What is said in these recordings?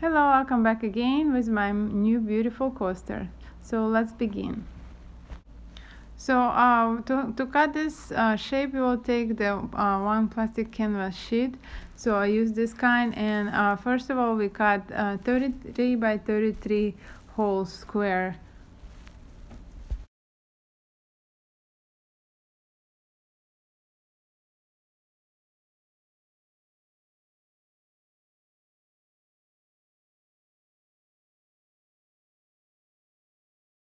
Hello, welcome back again with my new beautiful coaster. So let's begin. So to cut this shape, we will take the one plastic canvas sheet. So I use this kind, and first of all we cut 33 by 33 holes square.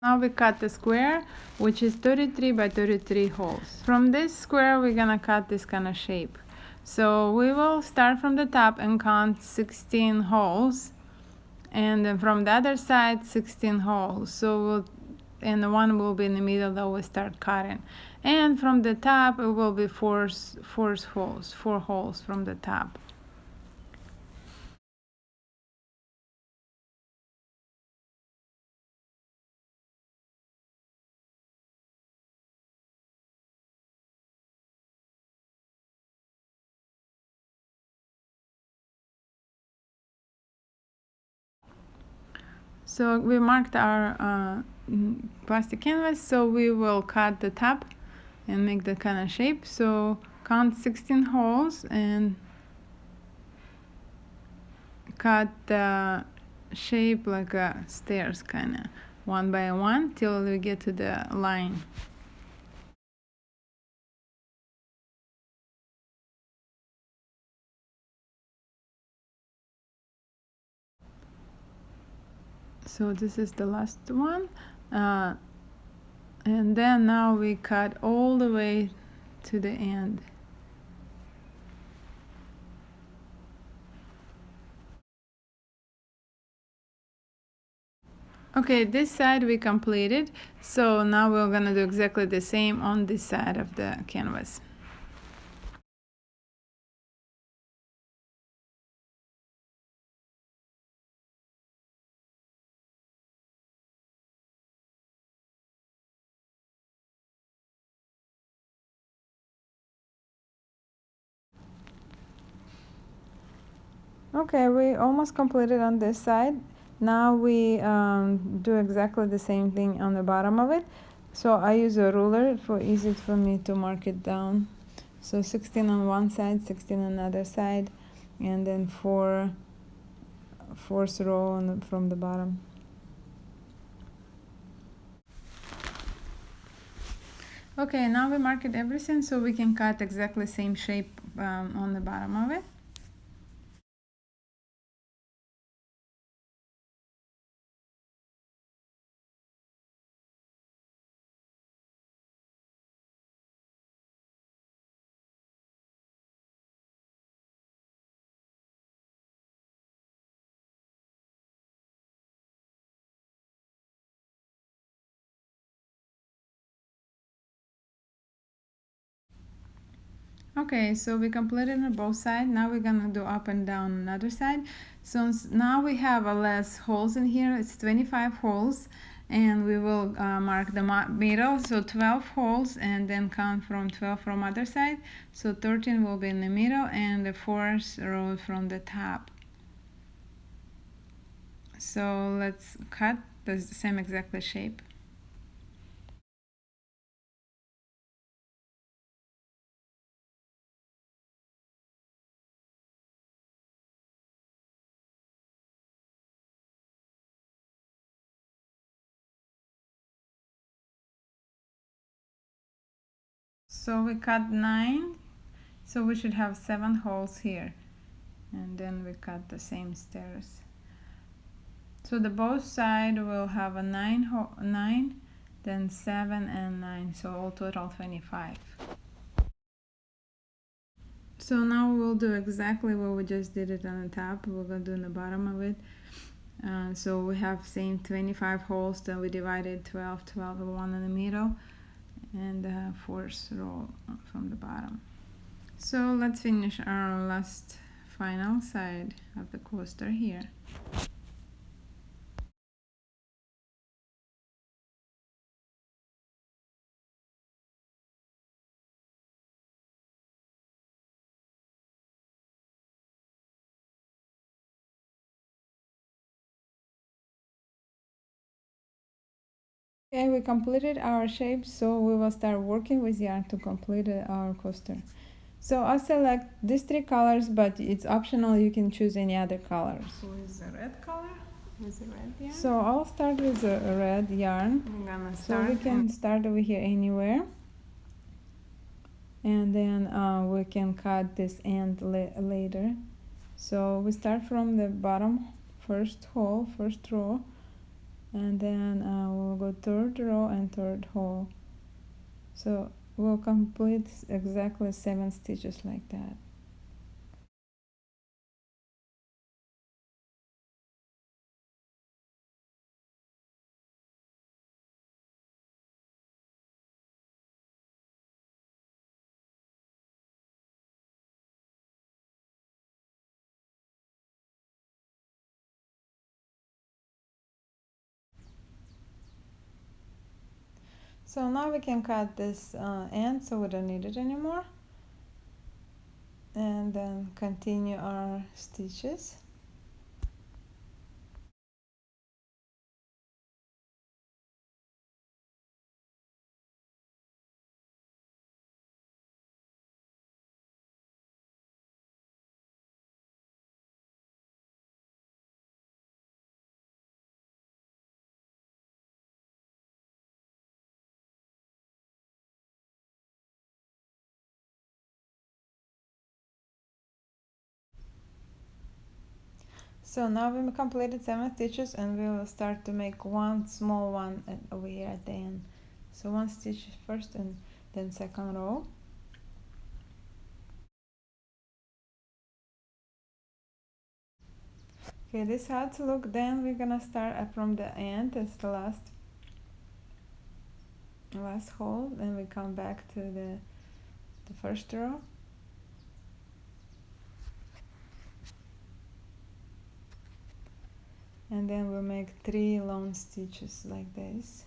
Now we cut the square, which is 33 by 33 holes. From this square we're gonna cut this kind of shape. So we will start from the top and count 16 holes, and then from the other side 16 holes. And the one will be in the middle that we start cutting. And from the top it will be four holes from the top. So we marked our plastic canvas, so we will cut the top and make the kind of shape. So count 16 holes and cut the shape like a stairs, kind of one by one till we get to the line. So this is the last one, and then now we cut all the way to the end. Okay, this side we completed, so now we're gonna do exactly the same on this side of the canvas. Okay, we almost completed on this side. Now we do exactly the same thing on the bottom of it. So I use a ruler for easy for me to mark it down. So 16 on one side, 16 on the other side, and then fourth row from the bottom. Okay, now we marked everything so we can cut exactly same shape on the bottom of it. Okay, so we completed on both sides. Now we're gonna do up and down another side. So now we have a less holes in here. It's 25 holes, and we will mark the middle. So 12 holes, and then count from 12 from other side. So 13 will be in the middle, and the fourth row from the top. So let's cut the same exactly shape. So we cut 9, so we should have 7 holes here, and then we cut the same stairs. So the both side will have a 9, then 7 and 9, so all total 25. So now we'll do exactly what we just did it on the top. We're gonna do in the bottom of it. So we have same 25 holes, then we divided 12, 12, one in the middle, and the fourth row from the bottom. So let's finish our last final side of the coaster here. Okay, we completed our shape, so we will start working with yarn to complete our coaster. So I select these three colors, but it's optional, you can choose any other colors. With the red color? With the red yarn? So I'll start with the red yarn. We're gonna So start we can start over here anywhere. And then we can cut this end later. So we start from the bottom first hole, first row, and then we'll go third row and third hole. So we'll complete exactly 7 stitches like that. So now we can cut this end, so we don't need it anymore. And then continue our stitches. So now we completed 7 stitches, and we will start to make one small one over here at the end. So 1 stitch first and then second row. Okay, this is how to look. Then we're gonna start from the end. That's the last hole. Then we come back to the first row. And then we'll make 3 long stitches like this.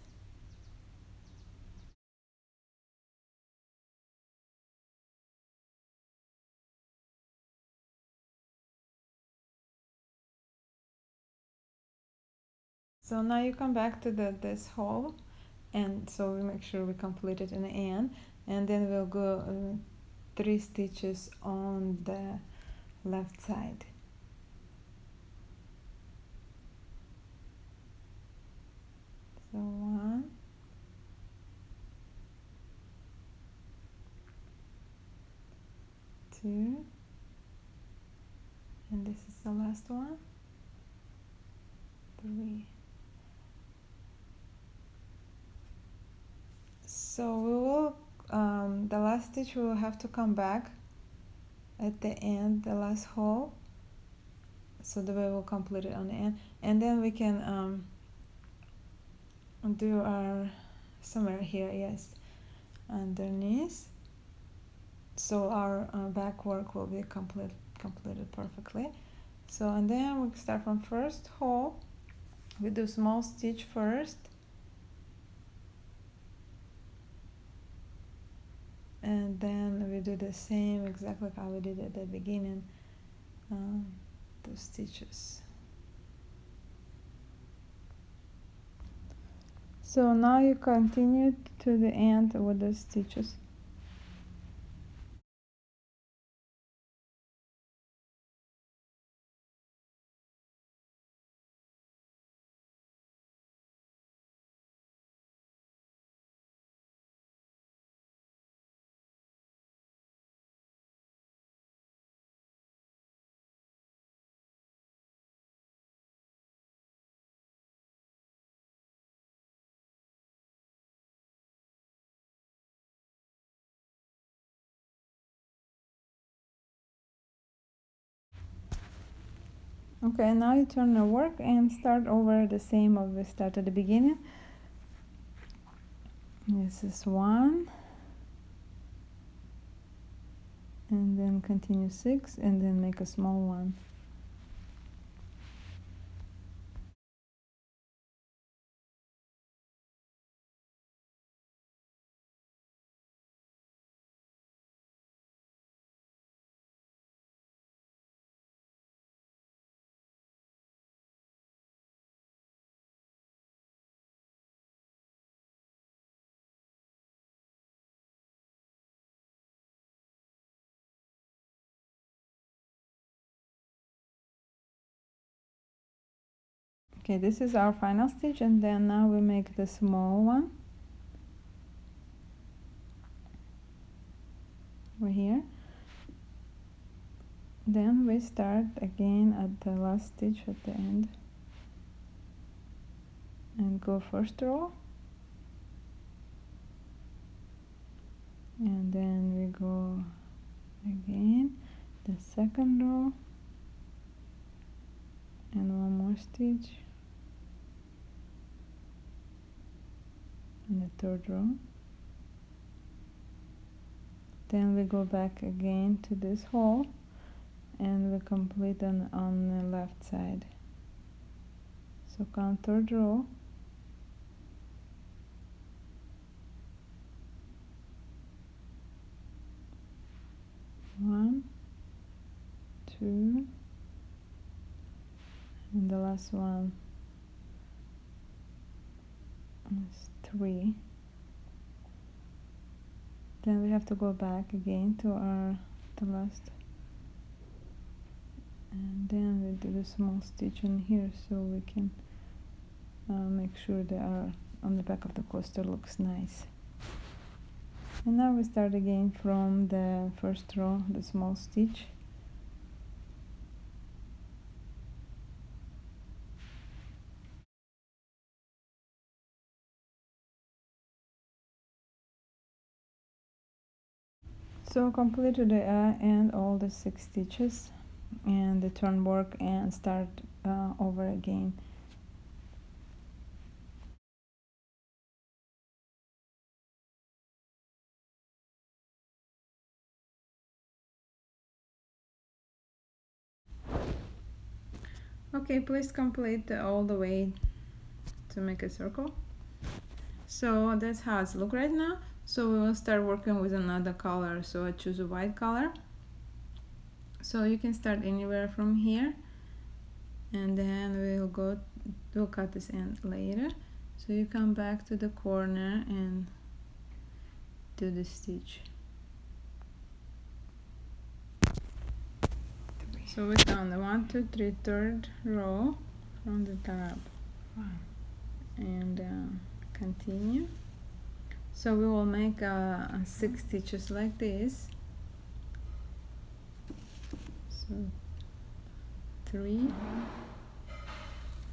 So now you come back to this hole, and so we make sure we complete it in the end, and then we'll go 3 stitches on the left side. So 1, 2, and this is the last one, 3. So we will the last stitch we will have to come back at the end, the last hole, so the way we'll complete it on the end, and then we can do our somewhere here, yes, underneath, so our back work will be completed perfectly. So and then we start from first hole. We do small stitch first, and then we do the same exactly how we did at the beginning, 2 stitches. So now you continue to the end with the stitches. Okay, now you turn the work and start over the same as we started at the beginning. This is 1, and then continue 6, and then make a small one. Okay, this is our final stitch, and then now we make the small one over here. Then we start again at the last stitch at the end and go first row, and then we go again the second row and one more stitch in the third row. Then we go back again to this hole and we complete on the left side. So count third row, one, two, and the last one is 3. Then we have to go back again to the last, and then we do a small stitch in here so we can make sure that our on the back of the coaster looks nice. And now we start again from the first row, the small stitch. So complete the end all the 6 stitches and the turn work and start over again. Okay, please complete all the way to make a circle. So that's how it's look right now. So we will start working with another color. So I choose a white color. So you can start anywhere from here, and then we'll cut this end later. So you come back to the corner and do the stitch. So we count the 1, 2, 3, third row from the top, and continue. So we will make 6 stitches like this. So 3,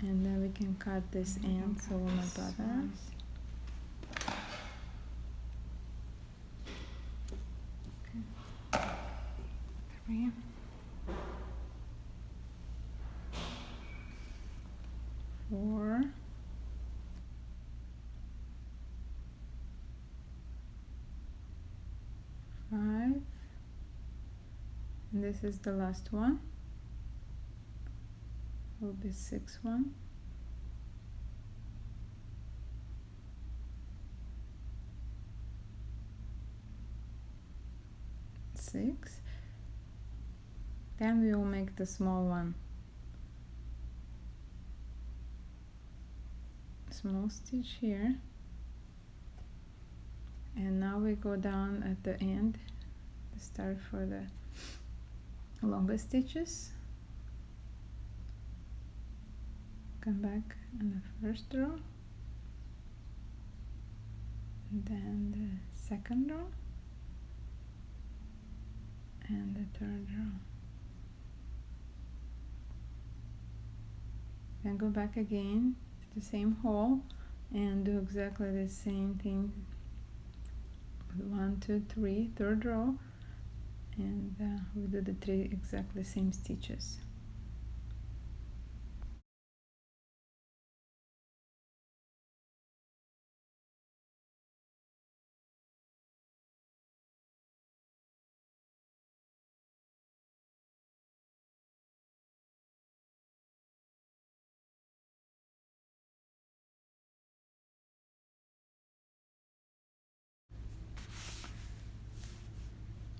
and then we can cut this end so we'll not bother us. Okay. 3, 4, 5, and this is the last one. Will be 6th one. 6. Then we will make the small one. Small stitch here, and now we go down at the end to start for the longer stitches. Come back in the first row, and then the second row, and the third row. Then go back again to the same hole and do exactly the same thing. 1, 2, 3, third row, and we do the 3 exactly same stitches.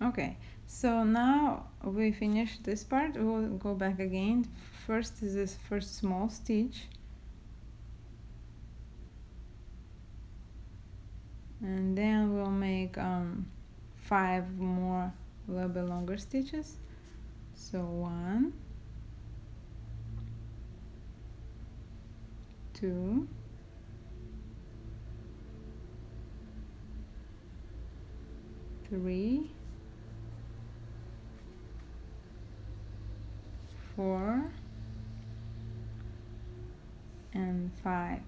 Okay, so now we finish this part. We'll go back again. First is this first small stitch, and then we'll make 5 more a little bit longer stitches. So 1, 2, 3, 4, and 5.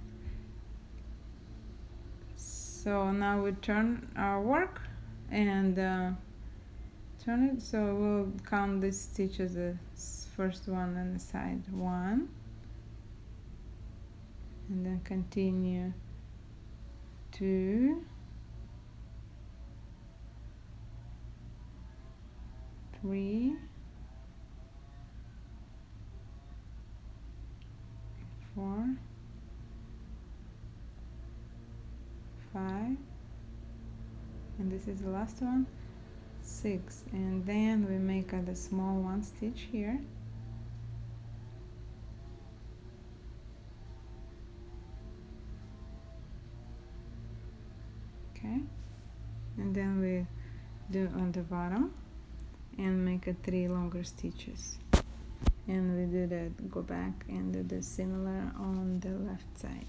So now we turn our work and turn it, so we'll count this stitch as the first one on the side, 1, and then continue 2, 3, 4, 5, and this is the last one, 6, and then we make a small one stitch here. Okay, and then we do on the bottom and make 3 longer stitches, and we do that, go back and do the similar on the left side.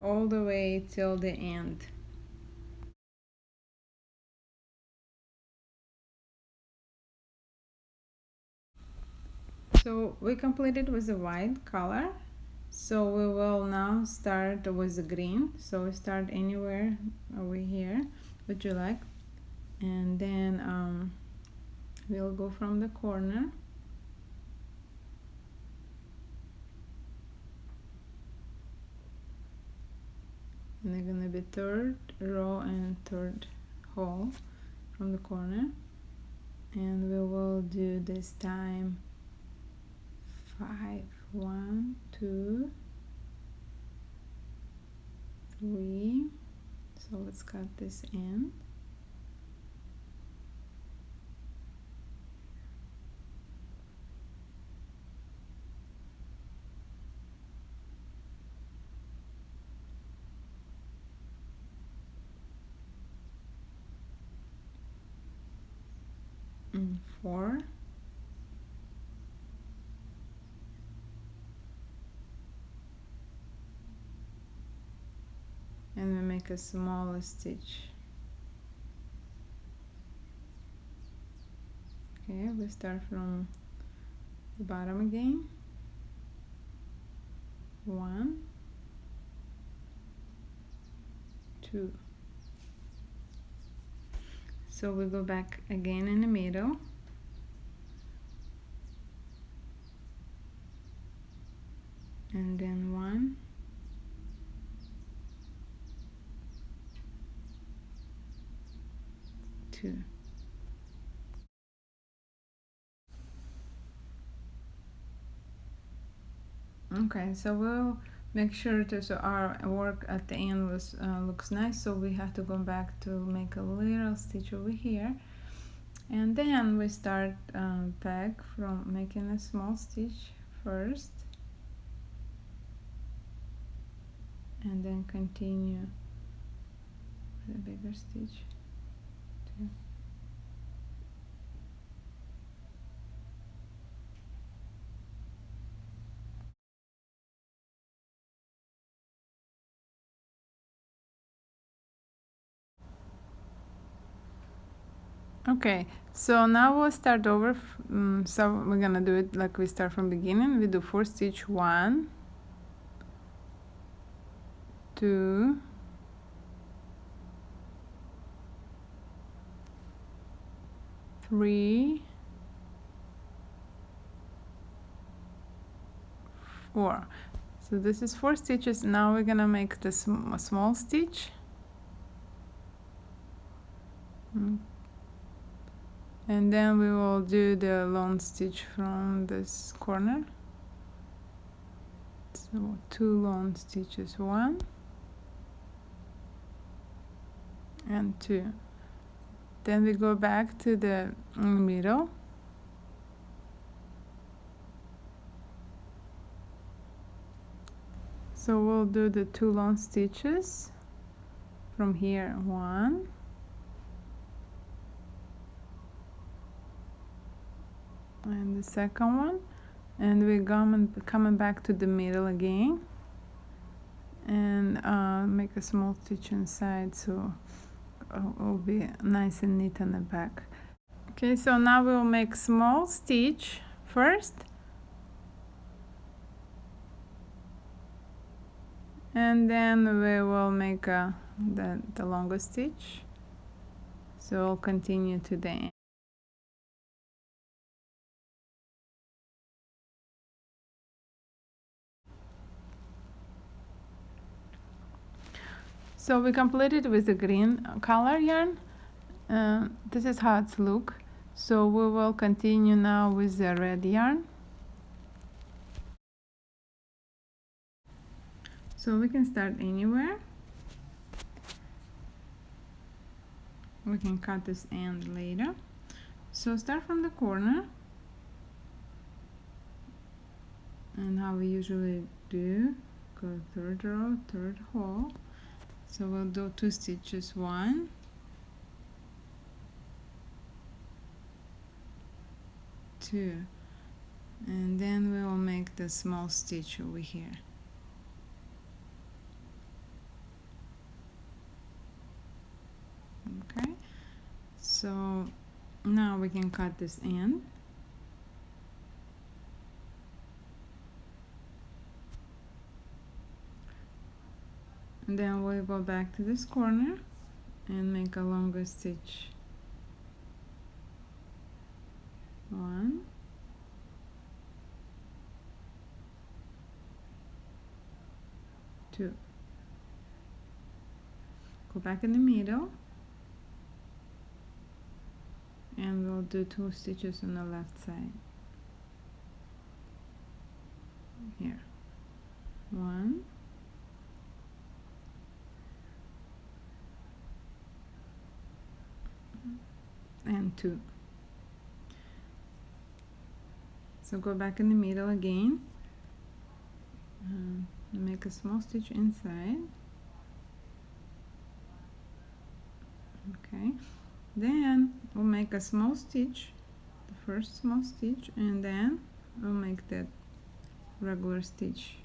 All the way till the end. So we completed with the white color, so we will now start with the green. So we start anywhere over here would you like, and then we'll go from the corner, and they're gonna be third row and third hole from the corner, and we will do this time 5, 1, 2, 3. So let's cut this end, and 4, and we make a small stitch. Okay, we start from the bottom again, 1, 2. So we go back again in the middle, and then 1, 2. Okay, so we'll make sure to, so our work at the end was looks nice, so we have to go back to make a little stitch over here, and then we start back from making a small stitch first, and then continue with a bigger stitch, 2. Okay, so now we'll start over. So we're gonna do it like we start from beginning. We do 4 stitch, 1, 2, 3, 4. So this is 4 stitches. Now we're gonna make the small stitch. And then we will do the long stitch from this corner. So 2 long stitches, 1 and 2. Then we go back to the middle. So we'll do the 2 long stitches from here, 1, and the second one, and we're coming back to the middle again, and make a small stitch inside, so it will be nice and neat on the back. Okay, so now we'll make small stitch first, and then we will make the longest stitch, so we'll continue to the end. So we completed with the green color yarn. This is how it's look. So we will continue now with the red yarn. So we can start anywhere. We can cut this end later. So start from the corner, and how we usually do, go third row, third hole. So we'll do 2 stitches, 1, 2, and then we will make the small stitch over here. Okay, so now we can cut this end. And then we'll go back to this corner and make a longer stitch. 1, 2. Go back in the middle, and we'll do 2 stitches on the left side. Here, 1, and 2. So go back in the middle again, make a small stitch inside. Okay, then we'll make a small stitch, the first small stitch, and then we'll make that regular stitch.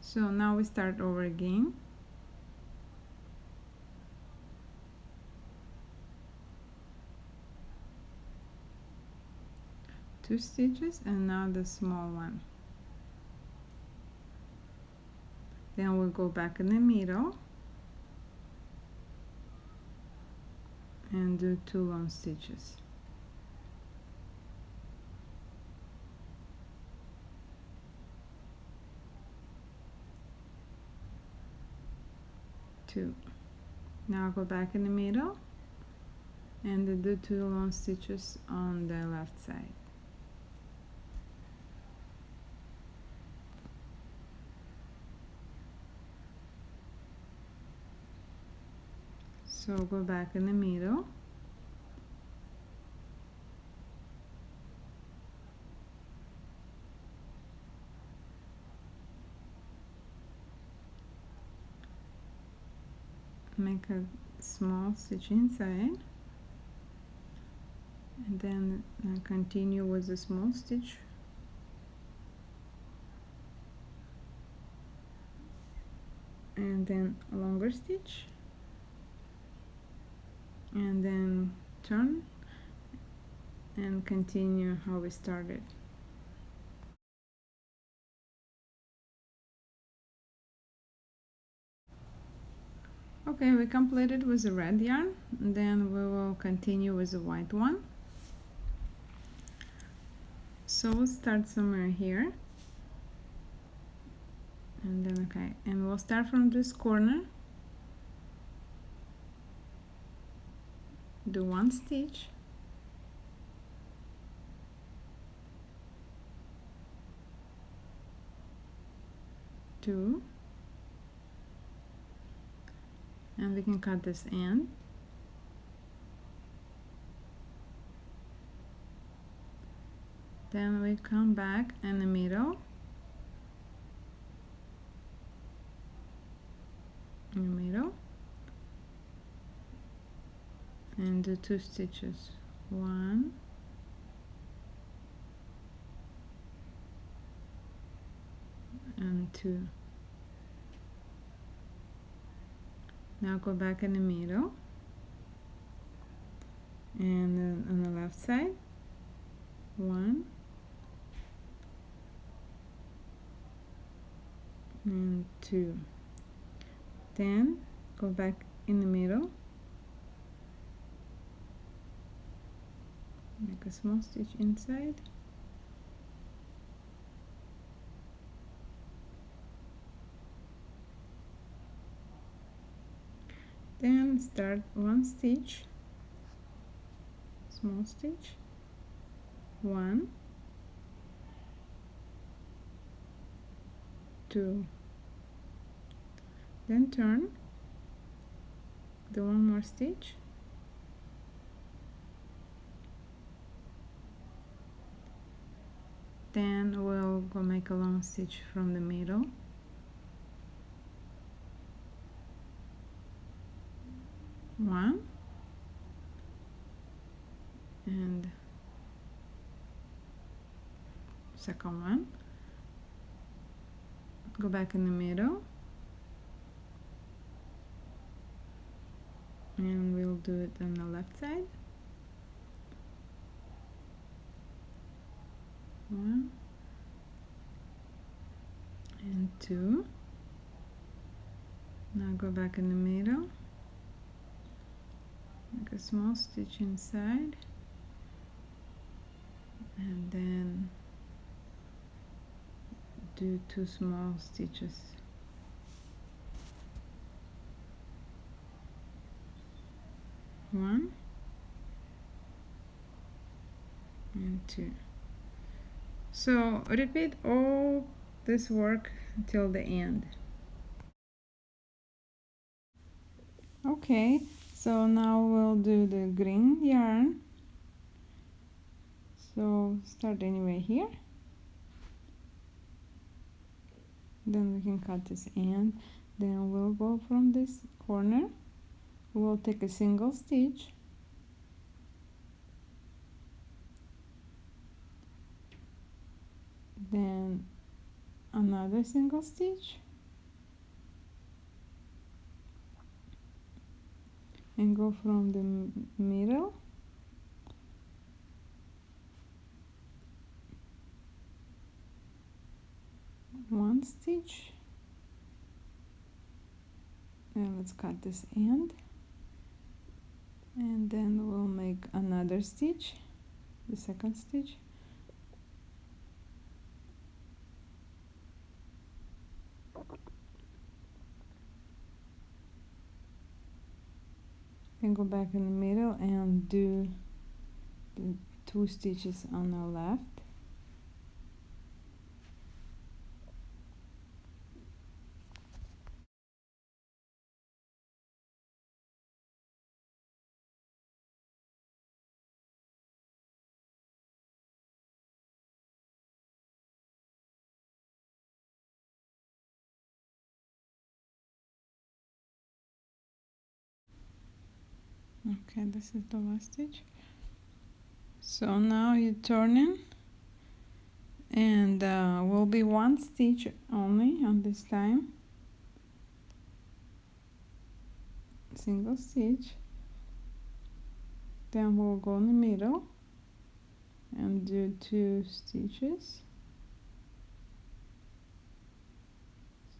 So now we start over again. Two stitches, and now the small one. Then we'll go back in the middle and do 2 long stitches. Two. Now go back in the middle and do 2 long stitches on the left side. So go back in the middle, make a small stitch inside, and then continue with a small stitch and then a longer stitch, and then turn and continue how we started. Okay, we completed with the red yarn, and then we will continue with the white one. So we'll start somewhere here, and then okay, and we'll start from this corner, do one stitch, two, and we can cut this end, then we come back in the middle, and do two stitches, one, and two. Now go back in the middle, and then on the left side, one, and two. Then go back in the middle, make a small stitch inside, then start one stitch, small stitch, one, two, then turn, do one more stitch, then we'll go make a long stitch from the middle, one, and second one, go back in the middle, and we'll do it on the left side, one and two. Now go back in the middle, make a small stitch inside, and then do two small stitches, one and two. So repeat all this work till the end. Okay, so now we'll do the green yarn. So start anyway here, then we can cut this end, then we'll go from this corner, we'll take a single stitch, then another single stitch, and go from the middle, one stitch, and let's cut this end, and then we'll make another stitch, the second stitch, then go back in the middle and do the two stitches on the left, okay, this is the last stitch. So now you turn in, and will be one stitch only on this time, single stitch, then we'll go in the middle and do 2 stitches.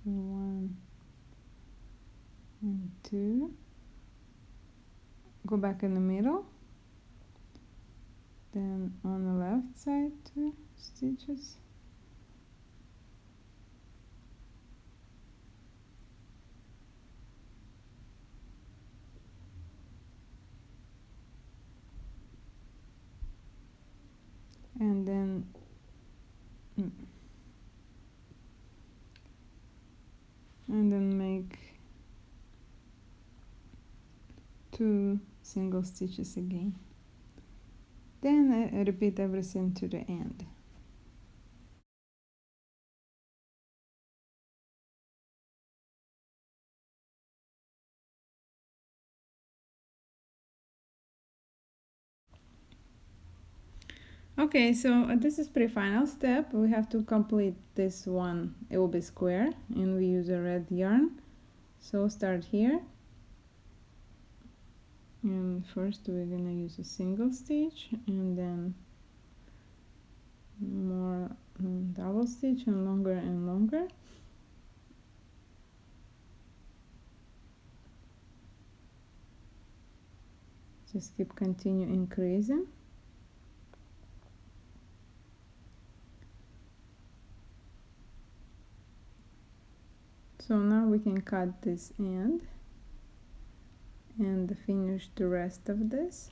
So 1 and 2, go back in the middle, then on the left side 2 stitches, and then make 2 single stitches again. Then repeat everything to the end. Okay, so this is pre-final step. We have to complete this one. It will be square and we use a red yarn. So start here. And first we're gonna use a single stitch and then more double stitch and longer. Just keep continue increasing. So now we can cut this end and finish the rest of this.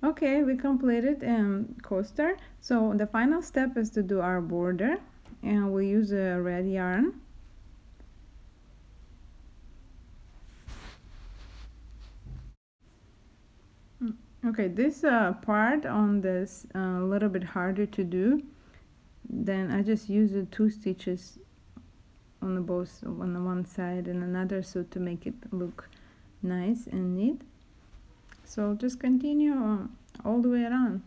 Okay, we completed coaster. So the final step is to do our border, and we use a red yarn. Okay, this part on this a little bit harder to do. Then I just use the 2 stitches on the both on the one side and another, so to make it look nice and neat. So just continue all the way around.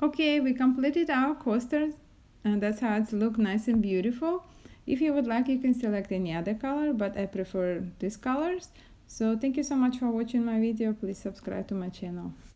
Okay, we completed our coasters, and that's how it's look nice and beautiful. If you would like, you can select any other color, but I prefer these colors. So thank you so much for watching my video. Please subscribe to my channel.